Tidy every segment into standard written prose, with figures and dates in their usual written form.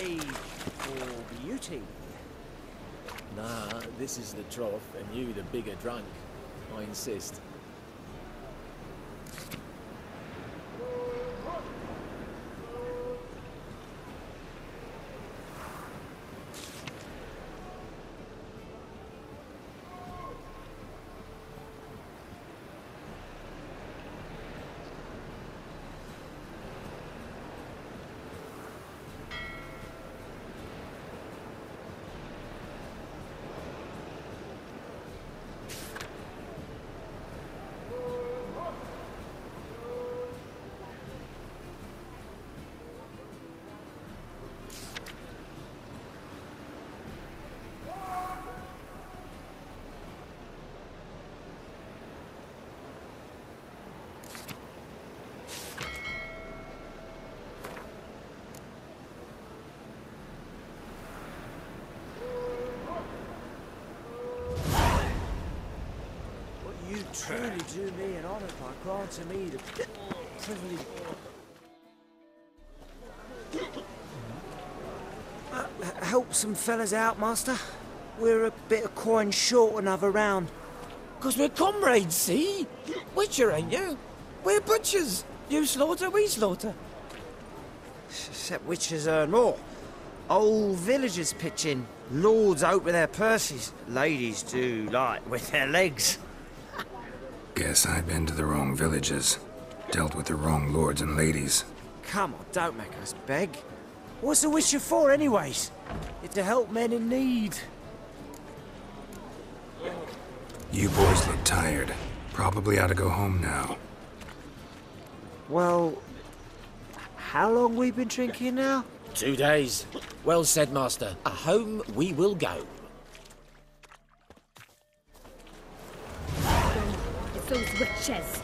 age or beauty? Nah, this is the trough, and you the bigger drunk. I insist. You truly do me an honour by granting me the privilege. Help some fellas out, Master. We're a bit of coin short another round. 'Cause we're comrades, see? Witcher, ain't you? We're butchers. You slaughter, we slaughter. Except witches earn more. Old villagers pitch in. Lords out with their purses. Ladies do like with their legs. Guess I've been to the wrong villages. Dealt with the wrong lords and ladies. Come on, don't make us beg. What's a witcher for, anyways? It's to help men in need. You boys look tired. Probably ought to go home now. Well, how long we been drinking now? 2 days. Well said, Master. Home we will go. It's those witches.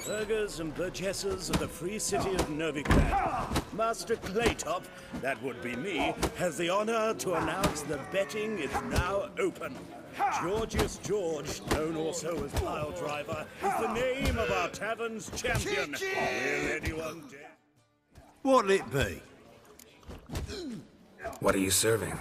Burghers and burgesses of the free city of Novigrad. Master Claytop, that would be me, has the honor to announce the betting is now open. Georgius George, known also as Pile Driver, is the name of our tavern's champion. Will anyone dare? What'll it be? What are you serving?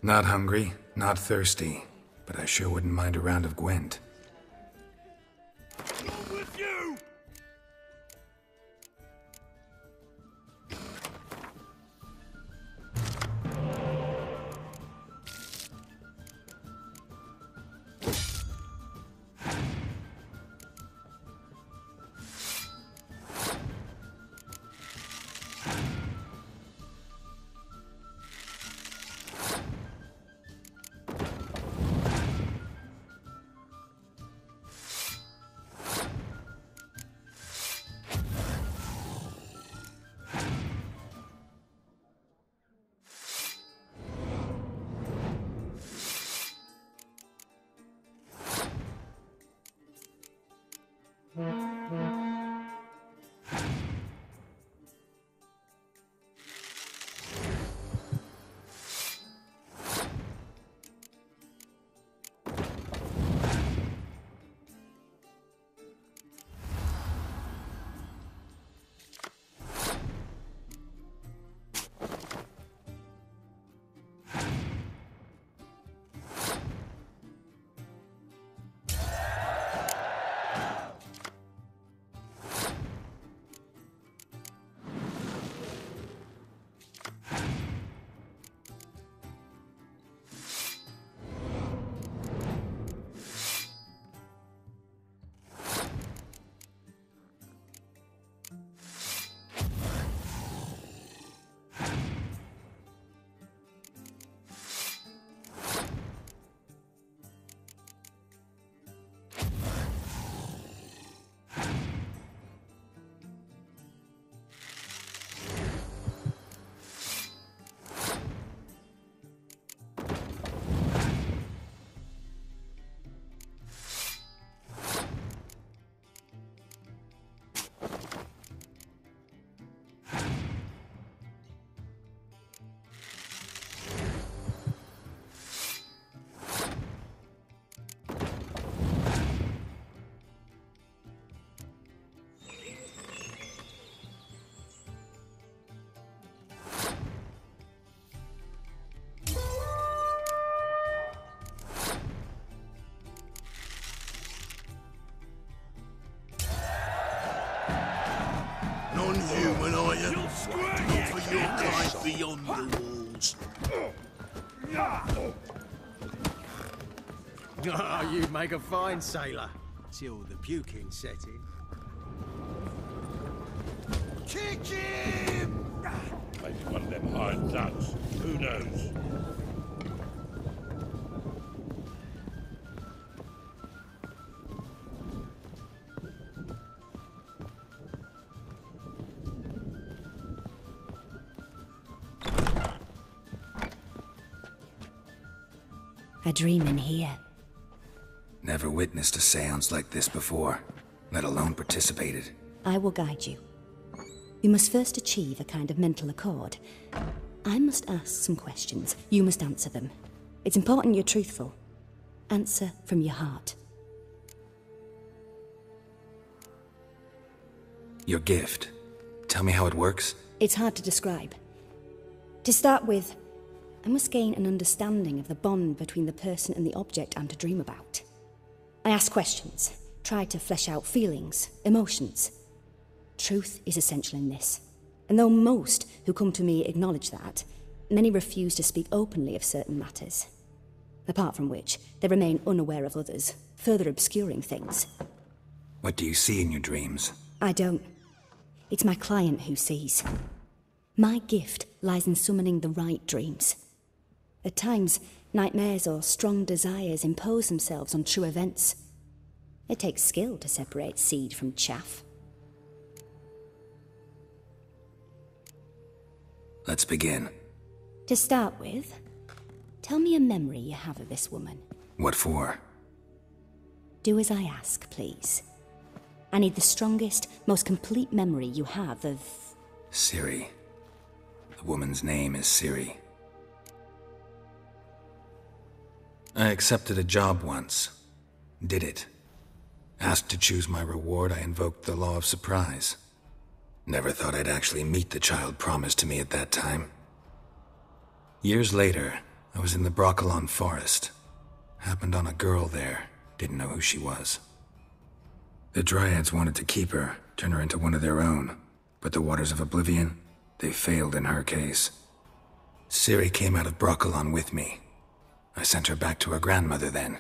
Not hungry, not thirsty, but I sure wouldn't mind a round of Gwent. With you! beyond the walls. Oh, you'd make a fine sailor. Till the puking set in. Kick him! Maybe one of them iron nuts. Who knows? A dream in here. Never witnessed a seance like this before, let alone participated. I will guide you. You must first achieve a kind of mental accord. I must ask some questions. You must answer them. It's important you're truthful. Answer from your heart. Your gift. Tell me how it works. It's hard to describe. To start with, I must gain an understanding of the bond between the person and the object I'm to dream about. I ask questions, try to flesh out feelings, emotions. Truth is essential in this. And though most who come to me acknowledge that, many refuse to speak openly of certain matters. Apart from which, they remain unaware of others, further obscuring things. What do you see in your dreams? I don't. It's my client who sees. My gift lies in summoning the right dreams. At times, nightmares or strong desires impose themselves on true events. It takes skill to separate seed from chaff. Let's begin. To start with, tell me a memory you have of this woman. What for? Do as I ask, please. I need the strongest, most complete memory you have of... Ciri. The woman's name is Ciri. I accepted a job once. Did it. Asked to choose my reward, I invoked the law of surprise. Never thought I'd actually meet the child promised to me at that time. Years later, I was in the Broccolon forest. Happened on a girl there. Didn't know who she was. The Dryads wanted to keep her, turn her into one of their own. But the Waters of Oblivion, they failed in her case. Ciri came out of Broccolon with me. I sent her back to her grandmother then.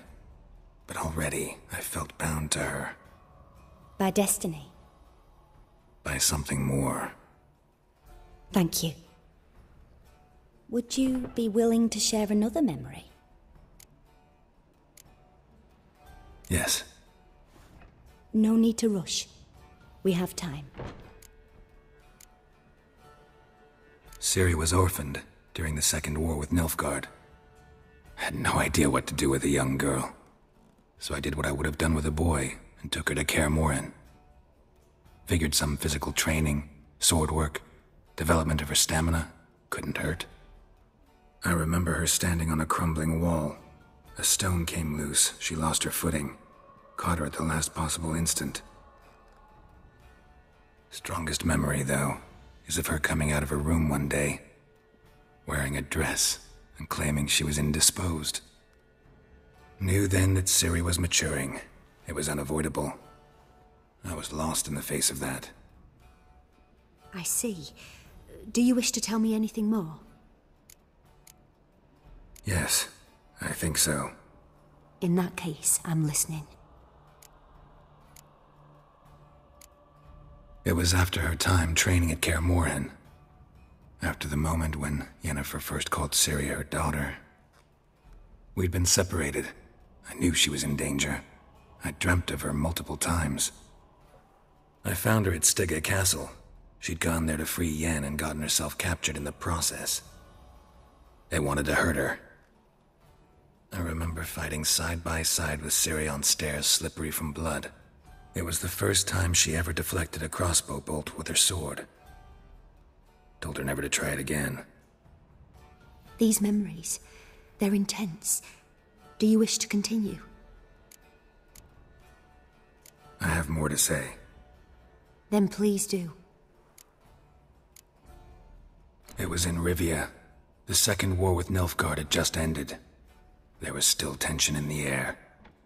But already, I felt bound to her. By destiny. By something more. Thank you. Would you be willing to share another memory? Yes. No need to rush. We have time. Ciri was orphaned during the Second War with Nilfgaard. Had no idea what to do with a young girl. So I did what I would have done with a boy and took her to Kaer Morhen. Figured some physical training, sword work, development of her stamina couldn't hurt. I remember her standing on a crumbling wall. A stone came loose, she lost her footing. Caught her at the last possible instant. Strongest memory, though, is of her coming out of her room one day, wearing a dress and claiming she was indisposed. Knew then that Ciri was maturing. It was unavoidable. I was lost in the face of that. I see. Do you wish to tell me anything more? Yes, I think so. In that case, I'm listening. It was after her time training at Kaer Morhen. After the moment when Yennefer first called Ciri her daughter. We'd been separated. I knew she was in danger. I dreamt of her multiple times. I found her at Stygga Castle. She'd gone there to free Yen and gotten herself captured in the process. They wanted to hurt her. I remember fighting side by side with Ciri on stairs slippery from blood. It was the first time she ever deflected a crossbow bolt with her sword. Told her never to try it again. These memories, they're intense. Do you wish to continue? I have more to say. Then please do. It was in Rivia. The Second War with Nilfgaard had just ended. There was still tension in the air.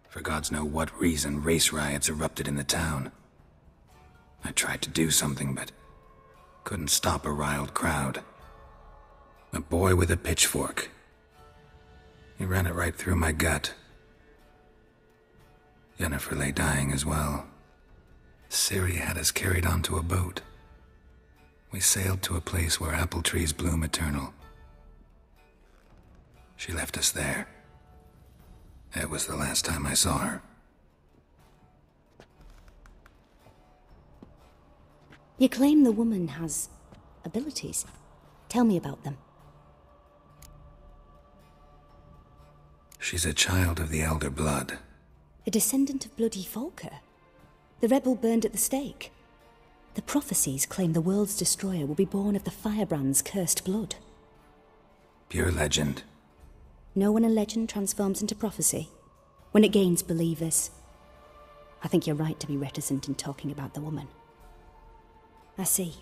For gods know what reason, race riots erupted in the town. I tried to do something, but couldn't stop a riled crowd. A boy with a pitchfork. He ran it right through my gut. Yennefer lay dying as well. Ciri had us carried onto a boat. We sailed to a place where apple trees bloom eternal. She left us there. That was the last time I saw her. You claim the woman has abilities. Tell me about them. She's a child of the Elder Blood. A descendant of bloody Volker. The rebel burned at the stake. The prophecies claim the world's destroyer will be born of the firebrand's cursed blood. Pure legend. Know when a legend transforms into prophecy? When it gains believers. I think you're right to be reticent in talking about the woman. I see.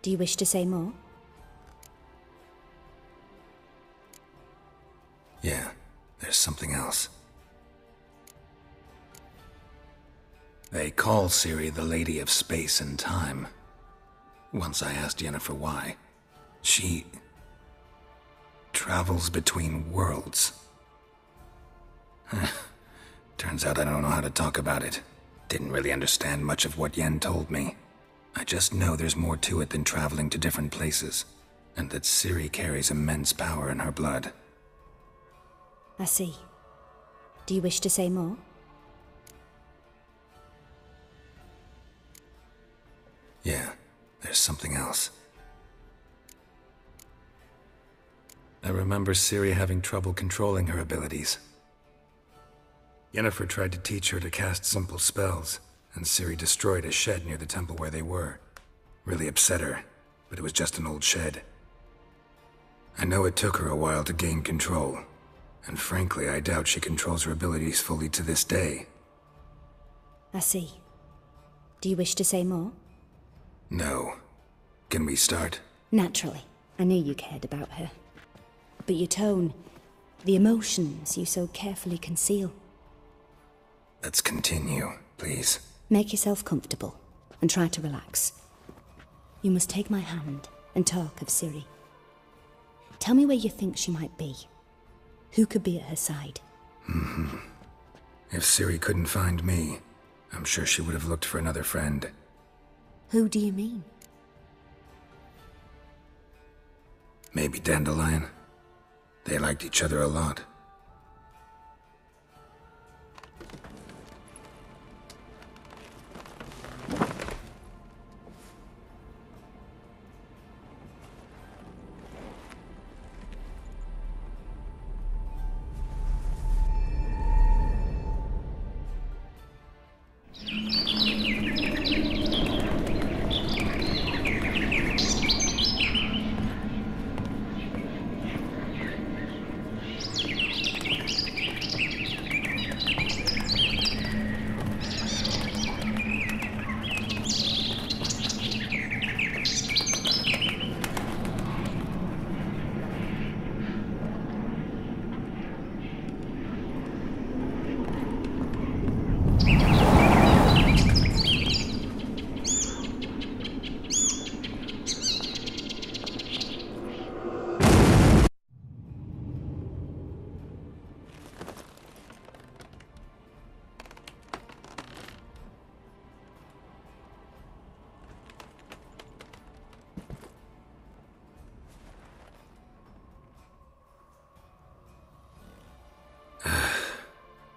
Do you wish to say more? Yeah, there's something else. They call Ciri the Lady of Space and Time. Once I asked Yennefer why. She travels between worlds. Turns out I don't know how to talk about it. Didn't really understand much of what Yen told me. I just know there's more to it than traveling to different places, and that Ciri carries immense power in her blood. I see. Do you wish to say more? Yeah, there's something else. I remember Ciri having trouble controlling her abilities. Yennefer tried to teach her to cast simple spells, and Ciri destroyed a shed near the temple where they were. Really upset her, but it was just an old shed. I know it took her a while to gain control, and frankly, I doubt she controls her abilities fully to this day. I see. Do you wish to say more? No. Can we start? Naturally. I knew you cared about her. But your tone, the emotions you so carefully conceal. Let's continue, please. Make yourself comfortable, and try to relax. You must take my hand and talk of Ciri. Tell me where you think she might be. Who could be at her side? If Ciri couldn't find me, I'm sure she would have looked for another friend. Who do you mean? Maybe Dandelion. They liked each other a lot.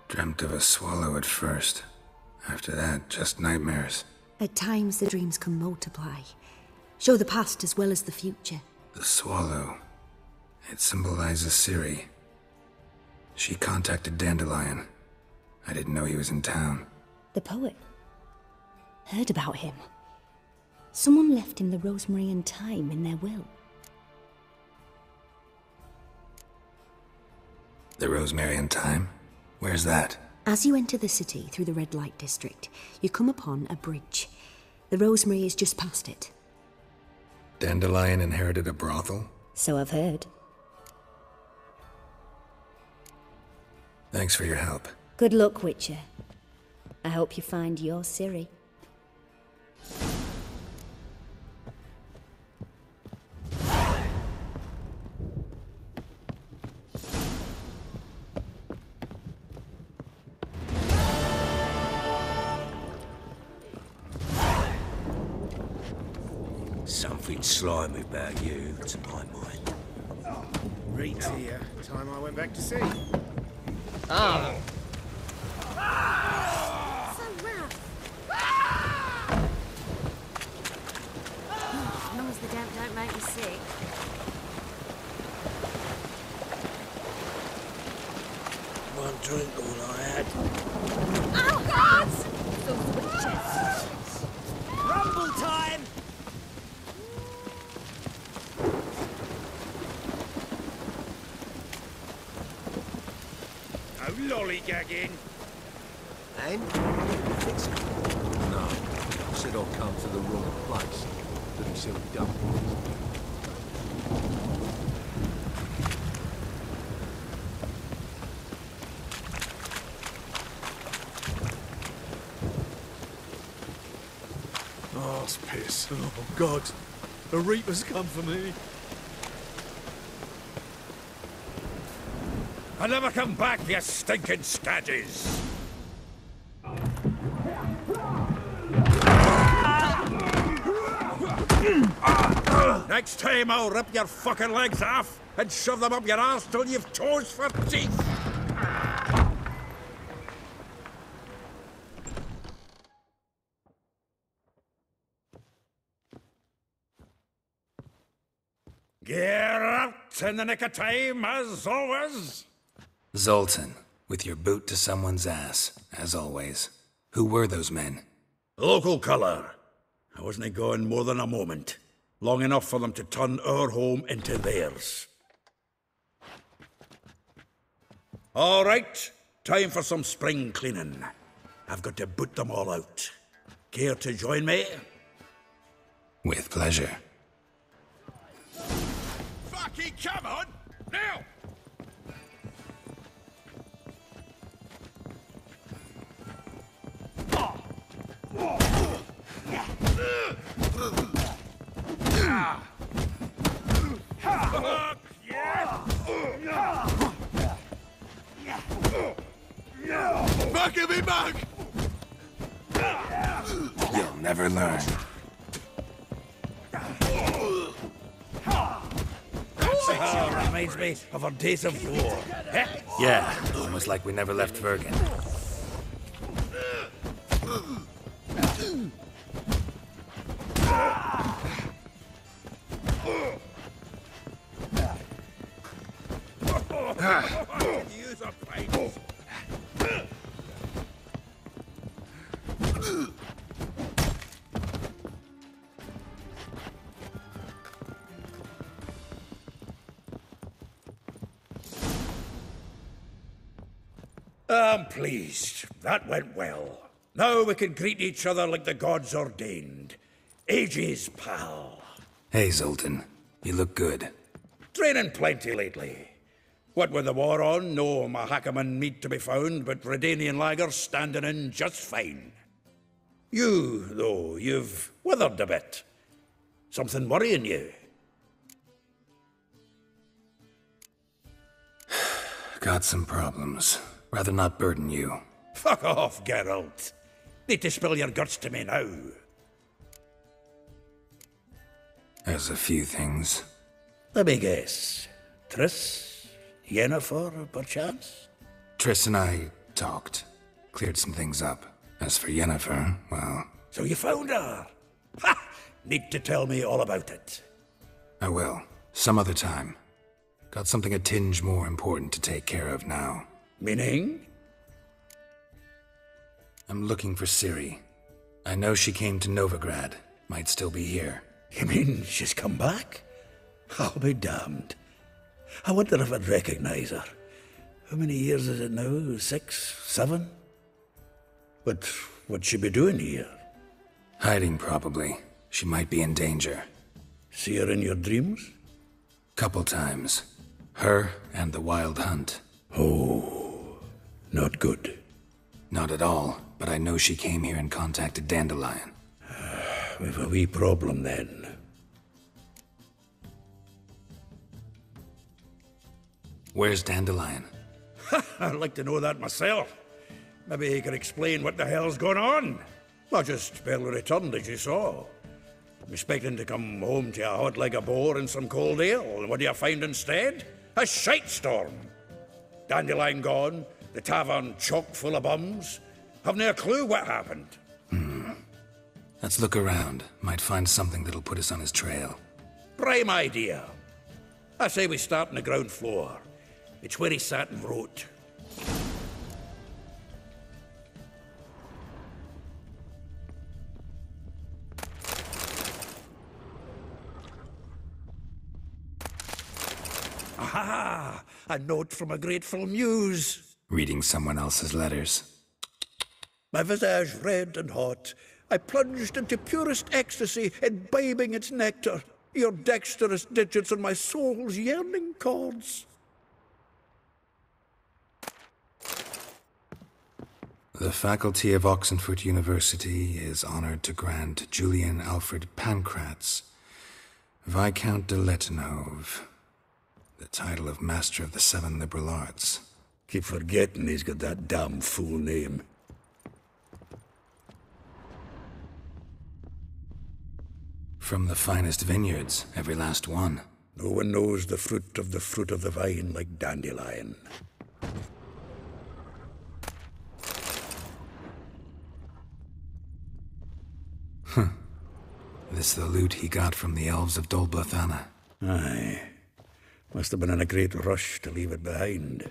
Dreamt of a swallow at first. After that, just nightmares. At times the dreams can multiply. Show the past as well as the future. The swallow. It symbolizes Ciri. She contacted Dandelion. I didn't know he was in town. The poet. Heard about him. Someone left him the rosemary and thyme in their will. The rosemary and thyme? Where's that? As you enter the city through the red light district, you come upon a bridge. The rosemary is just past it. Dandelion inherited a brothel? So I've heard. Thanks for your help. Good luck, Witcher. I hope you find your Ciri. Something slimy about you, to my mind. Reed's here. Time I went back to sea. Ah, So rough. As long as the damp don't make me sick. One drink, all I had. Oh, God! Those witches. rumble time! No lollygagging. And? Fix it. No. Said I'll come to the wrong place. Little silly dump. Oh, it's piss. Oh, God. The Reaper's come for me. I'll never come back, you stinking staggies! Next time I'll rip your fucking legs off and shove them up your arse till you've toes for teeth! Get out in the nick of time, as always! Zoltan, with your boot to someone's ass, as always. Who were those men? Local colour. I wasn't gone more than a moment. Long enough for them to turn our home into theirs. All right, time for some spring cleaning. I've got to boot them all out. Care to join me? With pleasure. Fucking come on! Now! Back of me back! You'll never learn. Reminds me of our days of war. Eh? Yeah, almost like we never left Vergen. Use a fight. I'm pleased. That went well. Now we can greet each other like the gods ordained. Ages, pal. Hey, Zoltan. You look good. Training plenty lately. What with the war on, no Mahakaman meat to be found, but Redanian lagers standing in just fine. You, though, you've withered a bit. Something worrying you? Got some problems. Rather not burden you. Fuck off, Geralt. Need to spill your guts to me now. There's a few things. Let me guess. Triss? Yennefer, perchance? Triss and I talked. Cleared some things up. As for Yennefer, well... So you found her? Ha! Need to tell me all about it. I will. Some other time. Got something a tinge more important to take care of now. Meaning? I'm looking for Ciri. I know she came to Novigrad. Might still be here. You mean she's come back? I'll be damned. I wonder if I'd recognize her. How many years is it now? 6, 7? But what'd she be doing here? Hiding, probably. She might be in danger. See her in your dreams? Couple times. Her and the Wild Hunt. Oh, not good. Not at all, but I know she came here and contacted Dandelion. We've a wee problem then. Where's Dandelion? I'd like to know that myself. Maybe he could explain what the hell's going on. Not just barely returned, as you saw. Expecting to come home to a hot like a boar and some cold ale, and what do you find instead? A shite storm. Dandelion gone, the tavern chock full of bums. Have no clue what happened. Let's look around. Might find something that'll put us on his trail. Prime idea. I say we start on the ground floor. It's where he sat and wrote. Aha! A note from a grateful muse. Reading someone else's letters. My visage red and hot, I plunged into purest ecstasy, imbibing its nectar. Your dexterous digits on my soul's yearning chords. The faculty of Oxenford University is honored to grant Julian Alfred Pancratz, Viscount de Letenhove, the title of Master of the Seven Liberal Arts. Keep forgetting he's got that damn fool name. From the finest vineyards, every last one. No one knows the fruit of the vine like Dandelion. This the loot he got from the elves of Dol Blathanna. Aye. Must have been in a great rush to leave it behind.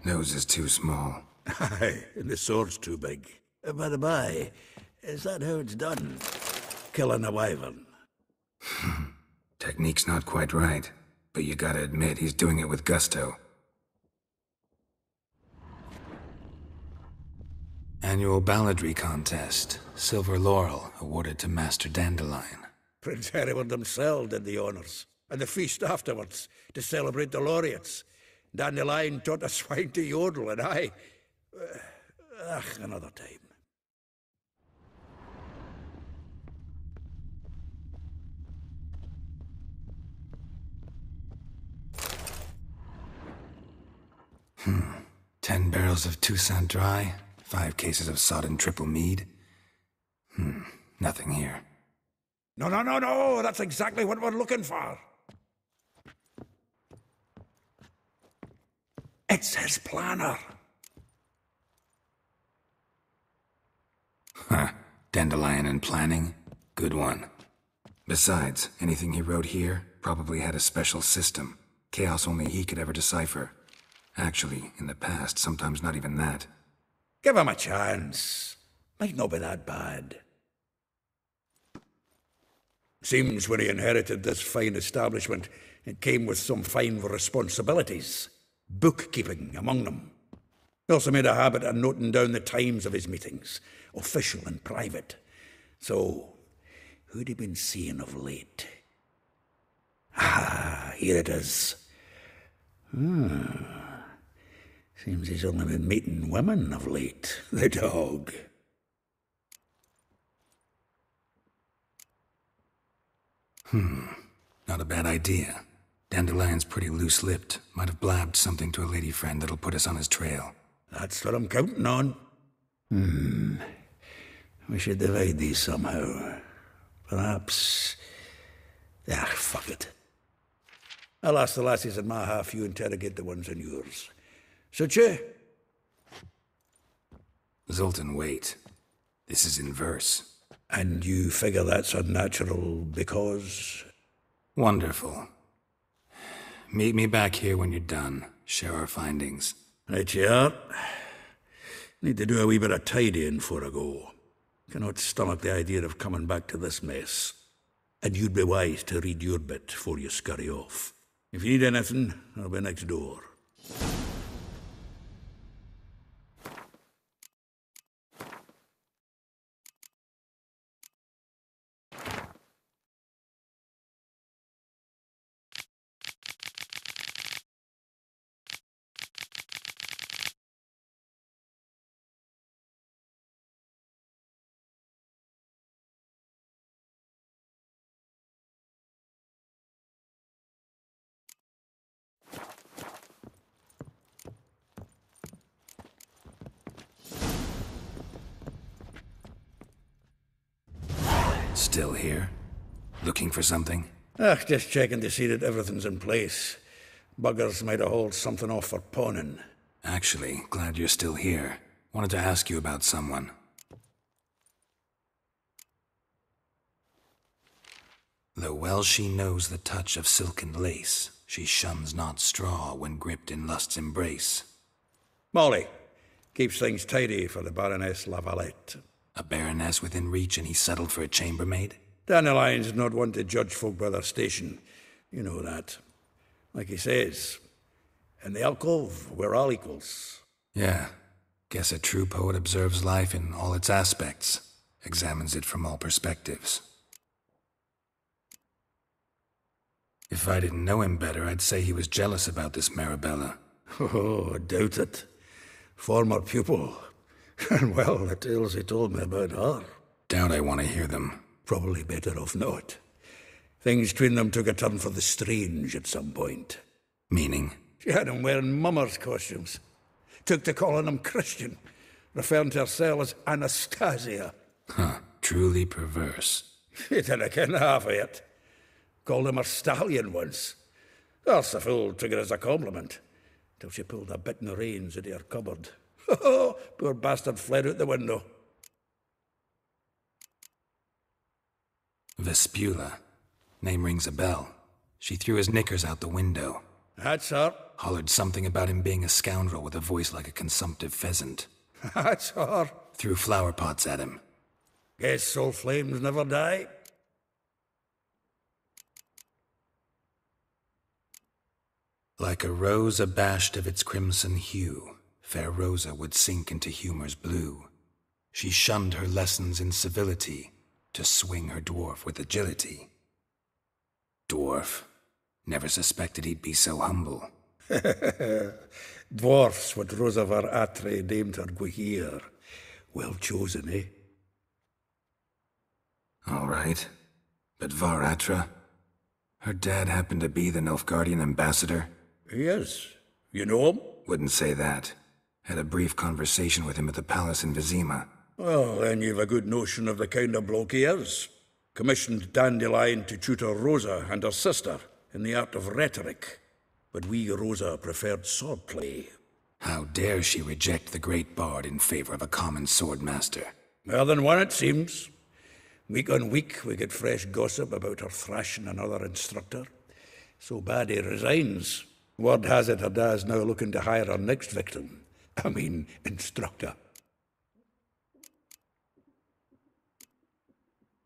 Nose is too small. Aye, and the sword's too big. By the by, is that how it's done? Killing a wyvern. Technique's not quite right, but you gotta admit he's doing it with gusto. Annual balladry contest. Silver laurel awarded to Master Dandelion. Prince Hereward himself did the honours, and the feast afterwards, to celebrate the laureates. Dandelion taught a swine to yodel, and I... another time. Hmm. 10 barrels of Toussaint Dry, 5 cases of sodden triple mead. Nothing here. No, that's exactly what we're looking for. It's his planner. Huh. Dandelion and planning? Good one. Besides, anything he wrote here probably had a special system. Chaos only he could ever decipher. Actually, in the past, sometimes not even that. Give him a chance. Might not be that bad. Seems when he inherited this fine establishment, it came with some fine responsibilities. Bookkeeping among them. He also made a habit of noting down the times of his meetings, official and private. So, who'd he been seeing of late? Ah, here it is. Seems he's only been meeting women of late, the dog. Not a bad idea. Dandelion's pretty loose-lipped. Might have blabbed something to a lady friend that'll put us on his trail. That's what I'm counting on. We should divide these somehow. Perhaps... fuck it. I'll ask the lassies in my half, you interrogate the ones in yours. Suit you? Zoltan, wait. This is in verse. And you figure that's unnatural because... Wonderful. Meet me back here when you're done. Share our findings. Right you are. Need to do a wee bit of tidying before I go. Cannot stomach the idea of coming back to this mess. And you'd be wise to read your bit before you scurry off. If you need anything, I'll be next door. still here? Looking for something? Just checking to see that everything's in place. Buggers might have hauled something off for pawning. Actually, glad you're still here. Wanted to ask you about someone. Though well she knows the touch of silken lace, she shuns not straw when gripped in lust's embrace. Molly keeps things tidy for the Baroness Lavalette. A baroness within reach and he settled for a chambermaid? Dandelion's not one to judge folk by their station. You know that. Like he says, in the alcove, we're all equals. Yeah. Guess a true poet observes life in all its aspects, examines it from all perspectives. If I didn't know him better, I'd say he was jealous about this Marabella. Oh, I doubt it. Former pupil. And well, the tales he told me about her. Doubt I want to hear them. Probably better off not. Things between them took a turn for the strange at some point. Meaning? She had him wearing mummers' costumes. Took to calling him Christian, referring to herself as Anastasia. Huh, truly perverse. He didn't ken half of it. Called him her stallion once. That's the fool took it as a compliment, till she pulled a bit in the reins into her cupboard. Poor bastard fled out the window. Vespula. Name rings a bell. She threw his knickers out the window. That's her. Hollered something about him being a scoundrel with a voice like a consumptive pheasant. That's her. Threw flower pots at him. Guess soul flames never die. Like a rose abashed of its crimson hue, fair Rosa would sink into humor's blue. She shunned her lessons in civility, to swing her dwarf with agility. Dwarf. Never suspected he'd be so humble. Dwarfs what Rosa var Atre named her Guihir. Well chosen, eh? All right. But Var Atra? Her dad happened to be the Nilfgaardian ambassador? He is. You know him? Wouldn't say that. Had a brief conversation with him at the palace in Vizima. Well, then you've a good notion of the kind of bloke he is. Commissioned Dandelion to tutor Rosa and her sister in the art of rhetoric. But we, Rosa, preferred swordplay. How dare she reject the great bard in favor of a common swordmaster? More than one, it seems. Week on week, we get fresh gossip about her thrashing another instructor. So bad he resigns. Word has it her dad's now looking to hire her next victim. I mean, instructor.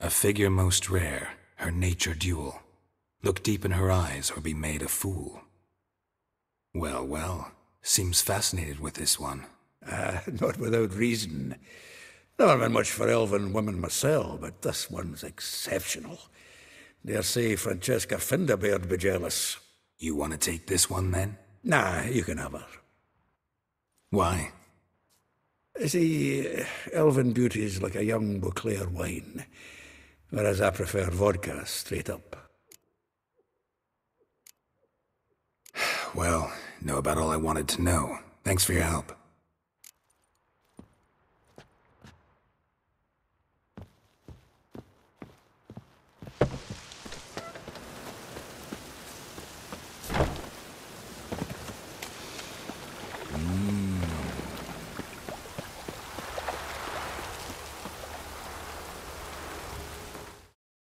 A figure most rare, her nature dual. Look deep in her eyes or be made a fool. Well, well, seems fascinated with this one. Not without reason. Never been much for elven women myself, but this one's exceptional. Dare say Francesca Finderbeard be jealous. You want to take this one, then? Nah, you can have her. Why? See, elven beauty's like a young Beauclair wine, whereas I prefer vodka straight up. Well, know about all I wanted to know. Thanks for your help.